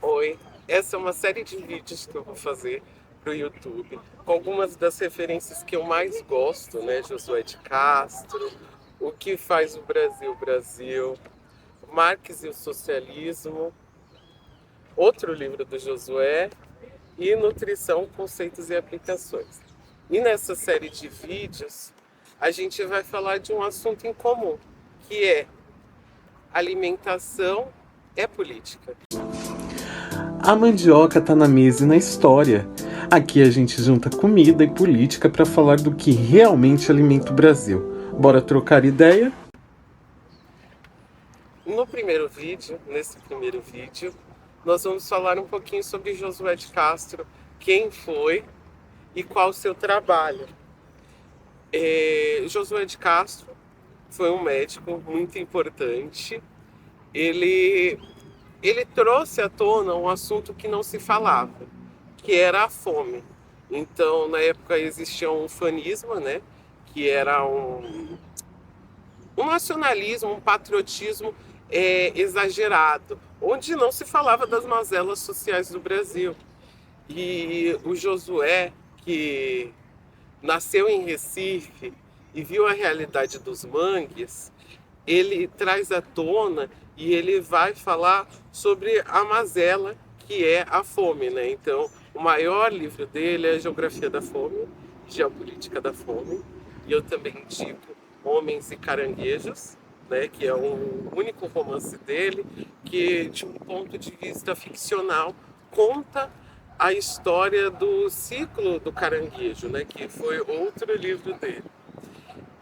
Oi, essa é uma série de vídeos que eu vou fazer para o YouTube, com algumas das referências que eu mais gosto, né? Josué de Castro, O que faz o Brasil Brasil, Marx e o Socialismo, outro livro do Josué e Nutrição, Conceitos e Aplicações. E nessa série de vídeos, a gente vai falar de um assunto em comum, que é alimentação é política. A mandioca tá na mesa e na história. Aqui a gente junta comida e política para falar do que realmente alimenta o Brasil. Bora trocar ideia? Nesse primeiro vídeo, nós vamos falar um pouquinho sobre Josué de Castro, quem foi e qual o seu trabalho. Josué de Castro foi um médico muito importante. Ele, ele trouxe à tona um assunto que não se falava, que era a fome. Então, na época existia um fanismo, né? Que era um nacionalismo, um patriotismo exagerado, onde não se falava das mazelas sociais do Brasil. E o Josué, que nasceu em Recife e viu a realidade dos mangues, ele traz à tona e ele vai falar sobre a mazela que é a fome, né? Então, o maior livro dele é a Geografia da Fome, Geopolítica da Fome, e eu também indico Homens e Caranguejos, né? Que é um único romance dele que, de um ponto de vista ficcional, conta a história do ciclo do caranguejo, né? Que foi outro livro dele.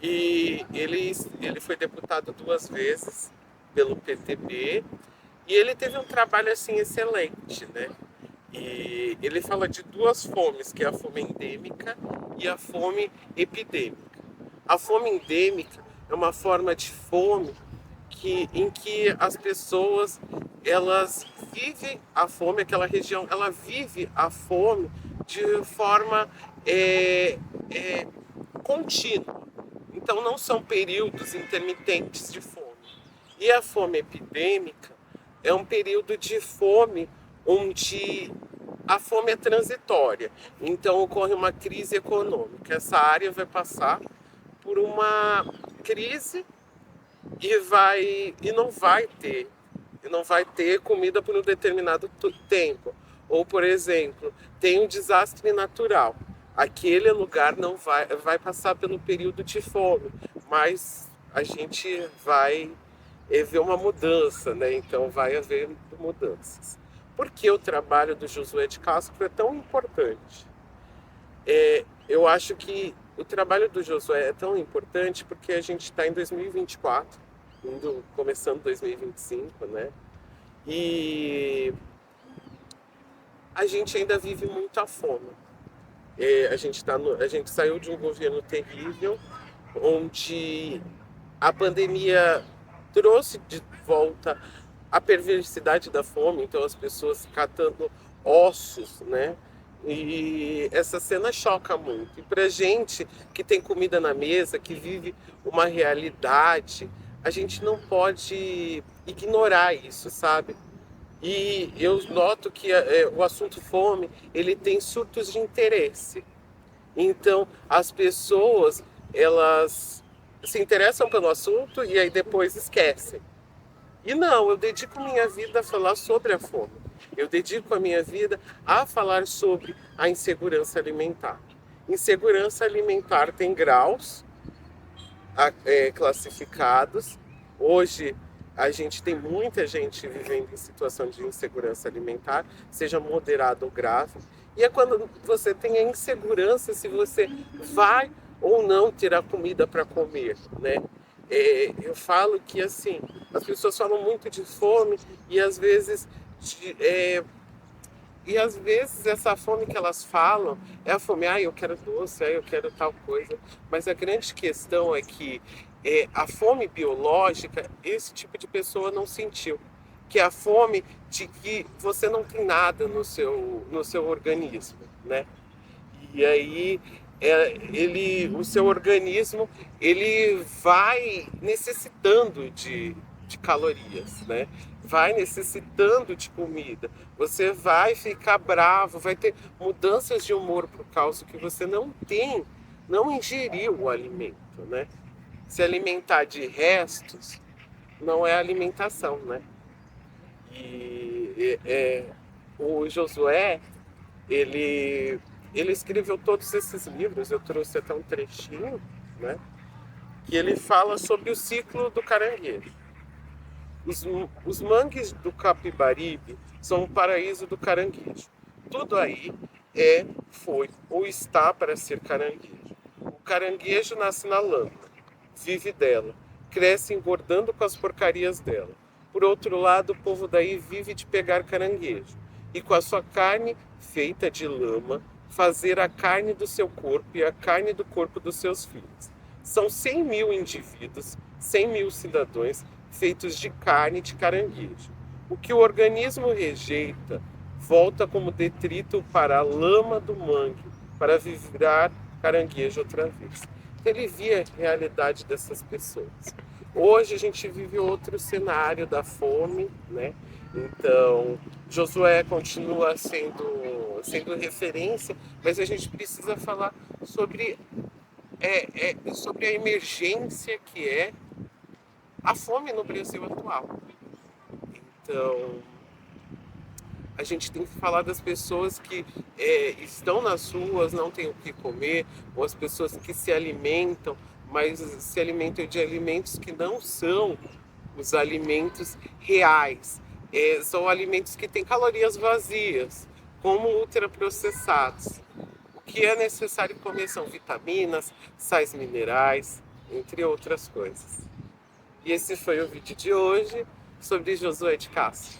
E ele foi deputado duas vezes pelo PTB e ele teve um trabalho assim excelente, né? E ele fala de duas fomes, que é a fome endêmica e a fome epidêmica. A fome endêmica é uma forma de fome em que as pessoas elas vivem a fome, aquela região, ela vive a fome de forma contínua. Então não são períodos intermitentes de fome. E a fome epidêmica é um período de fome onde a fome é transitória. Então ocorre uma crise econômica. Essa área vai passar por uma crise e não vai ter comida por um determinado tempo. Ou, por exemplo, tem um desastre natural. Aquele lugar não vai passar pelo período de fome, mas a gente vai ver uma mudança, né? Então vai haver mudanças. Por que o trabalho do Josué de Castro é tão importante? Eu acho que o trabalho do Josué é tão importante porque a gente está em 2024, começando 2025, né? E a gente ainda vive muito a fome. A gente saiu de um governo terrível, onde a pandemia trouxe de volta a perversidade da fome, então as pessoas catando ossos, né? E essa cena choca muito. E pra gente que tem comida na mesa, que vive uma realidade, a gente não pode ignorar isso, sabe? E eu noto que o assunto fome, ele tem surtos de interesse. Então, as pessoas, elas se interessam pelo assunto e aí depois esquecem. E não, eu dedico minha vida a falar sobre a fome. Eu dedico a minha vida a falar sobre a insegurança alimentar. Insegurança alimentar tem graus classificados. Hoje a gente tem muita gente vivendo em situação de insegurança alimentar, seja moderada ou grave. E é quando você tem a insegurança se você vai ou não ter a comida para comer, né? Eu falo que assim, as pessoas falam muito de fome e de, é, às vezes essa fome que elas falam é a fome, eu quero doce, eu quero tal coisa. Mas a grande questão é que a fome biológica, esse tipo de pessoa não sentiu. Que é a fome de que você não tem nada no seu organismo, né? E aí o seu organismo ele vai necessitando de calorias, né? Vai necessitando de comida. Você vai ficar bravo, vai ter mudanças de humor por causa que você não ingeriu o alimento, né? Se alimentar de restos não é alimentação, né? O Josué, ele, ele escreveu todos esses livros, eu trouxe até um trechinho, né? Que ele fala sobre o ciclo do caranguejo. Os mangues do Capibaribe são o paraíso do caranguejo. Tudo aí foi ou está para ser caranguejo. O caranguejo nasce na lama, vive dela, cresce engordando com as porcarias dela. Por outro lado, o povo daí vive de pegar caranguejo e com a sua carne feita de lama, fazer a carne do seu corpo e a carne do corpo dos seus filhos. São 100 mil indivíduos, 100 mil cidadãos feitos de carne de caranguejo. O que o organismo rejeita volta como detrito para a lama do mangue, para virar caranguejo outra vez. Ele via a realidade dessas pessoas. Hoje a gente vive outro cenário da fome, né? Então, Josué continua sendo referência, mas a gente precisa falar sobre, sobre a emergência que é a fome no Brasil atual. Então, a gente tem que falar das pessoas que estão nas ruas, não têm o que comer, ou as pessoas que se alimentam, mas se alimentam de alimentos que não são os alimentos reais. São alimentos que têm calorias vazias, como ultraprocessados. O que é necessário comer são vitaminas, sais minerais, entre outras coisas. E esse foi o vídeo de hoje sobre Josué de Castro.